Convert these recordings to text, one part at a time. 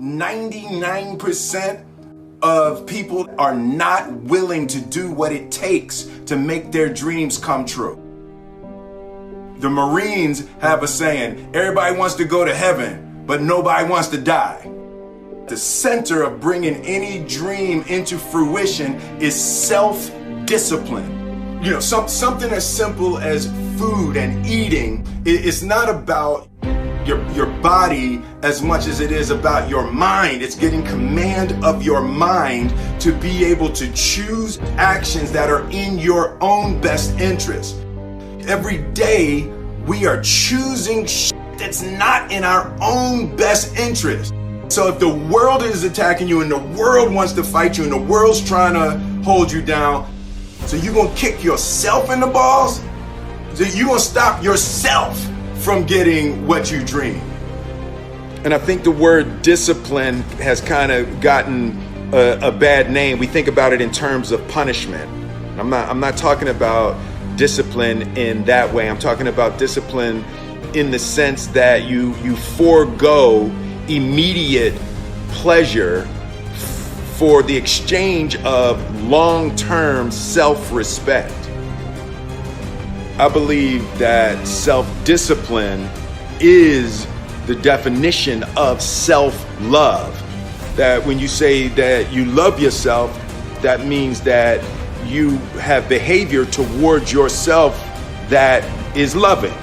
99% of people are not willing to do what it takes to make their dreams come true. The Marines have a saying, everybody wants to go to heaven, but nobody wants to die. The center of bringing any dream into fruition is self-discipline. You know, something as simple as food and eating. It's not about your body as much as it is about your mind. It's getting command of your mind to be able to choose actions that are in your own best interest. Every day we are choosing that's not in our own best interest. So if the world is attacking you and the world wants to fight you and the world's trying to hold you down, so you're gonna kick yourself in the balls? So you're gonna stop yourself from getting what you dream. And I think the word discipline has kind of gotten a bad name. We think about it in terms of punishment. I'm not talking about discipline in that way. I'm talking about discipline in the sense that you forego immediate pleasure for the exchange of long-term self-respect. I believe that self-discipline is the definition of self-love. That when you say that you love yourself, that means that you have behavior towards yourself that is loving.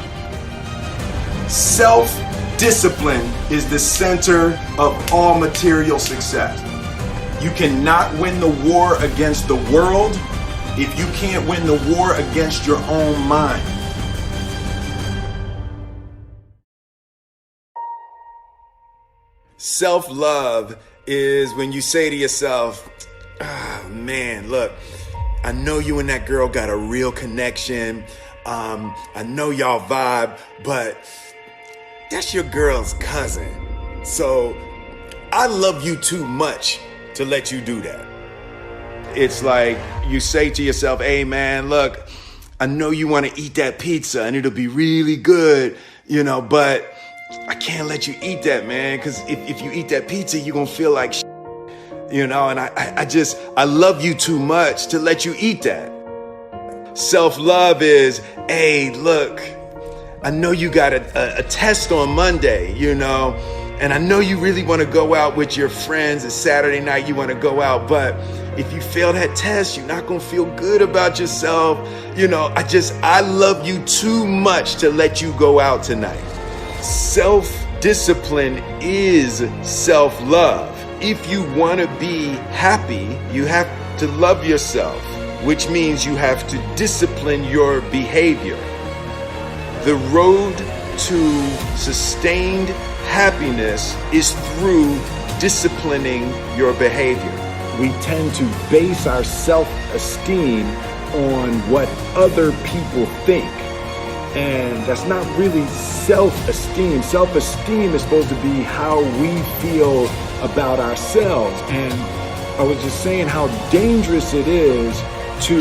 Self-discipline is the center of all material success. You cannot win the war against the world if you can't win the war against your own mind. Self-love is when you say to yourself, oh, man, look, I know you and that girl got a real connection. I know y'all vibe, but that's your girl's cousin. So I love you too much to let you do that. It's like you say to yourself, hey man, look, I know you want to eat that pizza and it'll be really good, you know, but I can't let you eat that, man, because if you eat that pizza, you're going to feel like shit, you know, and I love you too much to let you eat that. Self-love is, hey, look, I know you got a test on Monday, you know, and I know you really want to go out with your friends. It's Saturday night, you want to go out, but if you fail that test, you're not going to feel good about yourself. You know, I love you too much to let you go out tonight. Self-discipline is self-love. If you want to be happy, you have to love yourself, which means you have to discipline your behavior. The road to sustained happiness is through disciplining your behavior. We tend to base our self-esteem on what other people think. And that's not really self-esteem. Self-esteem is supposed to be how we feel about ourselves. And I was just saying how dangerous it is to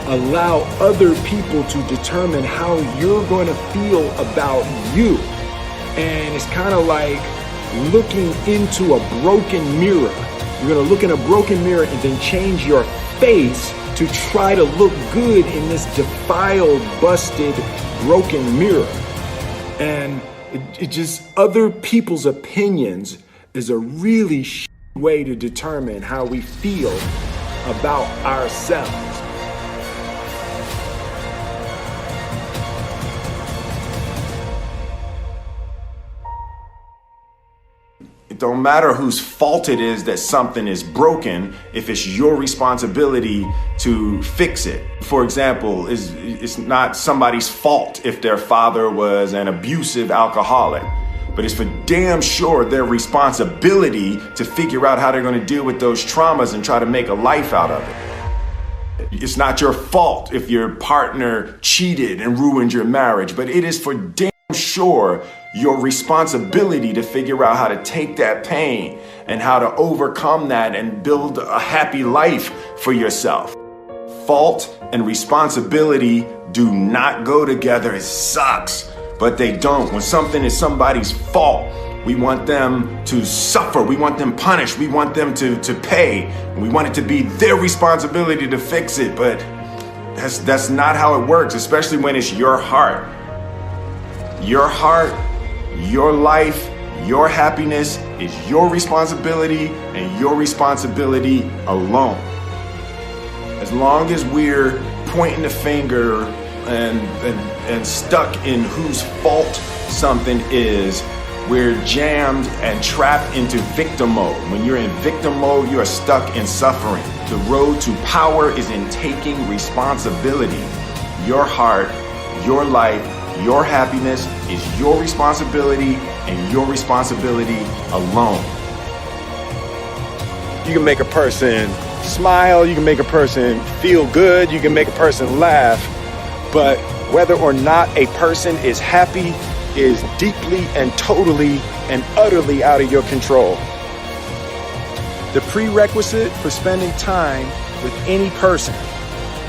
allow other people to determine how you're going to feel about you. And it's kind of like looking into a broken mirror. You're going to look in a broken mirror and then change your face to try to look good in this defiled, busted, broken mirror. And it just, other people's opinions is a really way to determine how we feel about ourselves. It don't matter whose fault it is that something is broken if it's your responsibility to fix it. For example, it's not somebody's fault if their father was an abusive alcoholic, but it's for damn sure their responsibility to figure out how they're going to deal with those traumas and try to make a life out of it. It's not your fault if your partner cheated and ruined your marriage, but it is for damn sure your responsibility to figure out how to take that pain and how to overcome that and build a happy life for yourself. Fault and responsibility do not go together. It sucks, but they don't. When something is somebody's fault, We want them to suffer. We want them punished. We want them to pay. We want it to be their responsibility to fix it. But that's not how it works, especially when it's your heart. Your heart, your life, your happiness is your responsibility and your responsibility alone. As long as we're pointing the finger and stuck in whose fault something is, we're jammed and trapped into victim mode. When you're in victim mode, you are stuck in suffering. The road to power is in taking responsibility. Your heart, your life, your happiness is your responsibility and your responsibility alone. You can make a person smile, you can make a person feel good, you can make a person laugh, but whether or not a person is happy is deeply and totally and utterly out of your control. The prerequisite for spending time with any person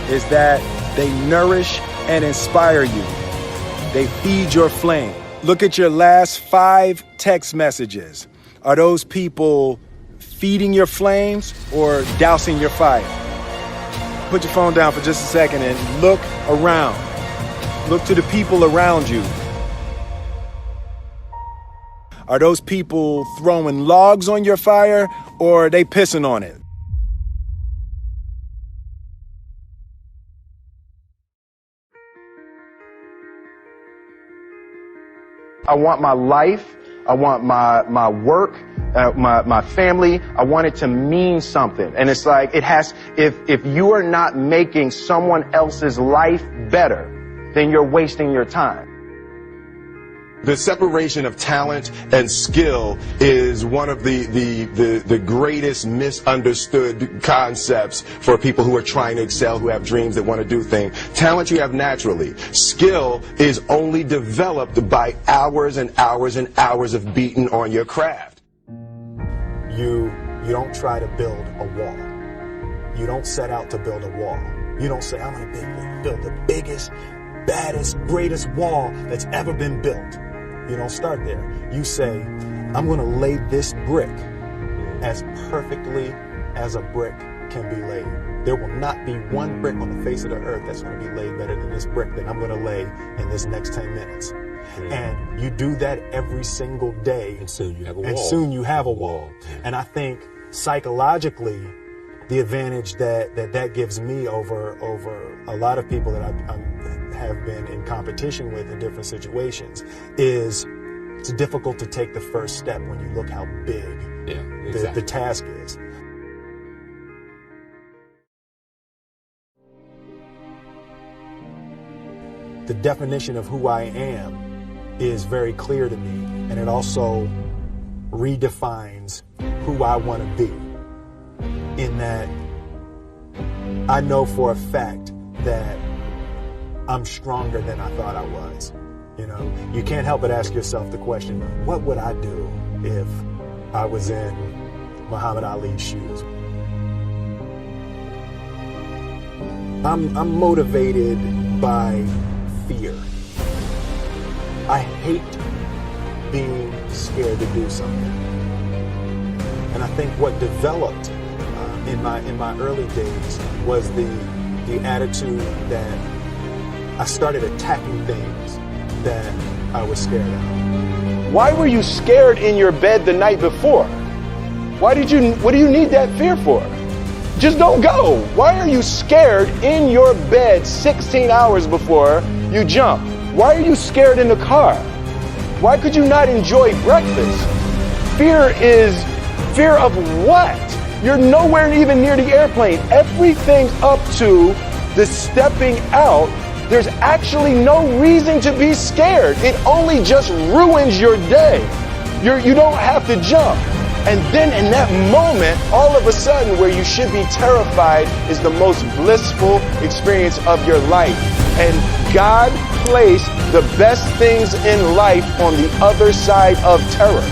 is that they nourish and inspire you. They feed your flame. Look at your last 5 text messages. Are those people feeding your flames or dousing your fire? Put your phone down for just a second and look around. Look to the people around you. Are those people throwing logs on your fire or are they pissing on it? I want my life, I want my work, my family, I want it to mean something. And it's like, if you are not making someone else's life better, then you're wasting your time. The separation of talent and skill is one of the greatest misunderstood concepts for people who are trying to excel, who have dreams that want to do things. Talent you have naturally. Skill is only developed by hours and hours and hours of beating on your craft. You don't try to build a wall. You don't set out to build a wall. You don't say, I'm going to build the biggest, baddest, greatest wall that's ever been built. You don't start there. You say, I'm going to lay this brick as perfectly as a brick can be laid. There will not be one brick on the face of the earth that's going to be laid better than this brick that I'm going to lay in this next 10 minutes. And you do that every single day. And soon you have a wall. And soon you have a wall. And I think psychologically, the advantage that gives me over a lot of people that I have been in competition with in different situations is it's difficult to take the first step when you look how big the task is. The definition of who I am is very clear to me, and it also redefines who I want to be, in that I know for a fact that I'm stronger than I thought I was. You know, you can't help but ask yourself the question, what would I do if I was in Muhammad Ali's shoes? I'm motivated by fear. I hate being scared to do something. And I think what developed in my early days was the attitude that I started attacking things that I was scared of. Why were you scared in your bed the night before? What do you need that fear for? Just don't go. Why are you scared in your bed 16 hours before you jump? Why are you scared in the car? Why could you not enjoy breakfast? Fear of what? You're nowhere even near the airplane. Everything up to the stepping out, there's actually no reason to be scared. It only just ruins your day. You don't have to jump. And then in that moment, all of a sudden, where you should be terrified is the most blissful experience of your life. And God placed the best things in life on the other side of terror.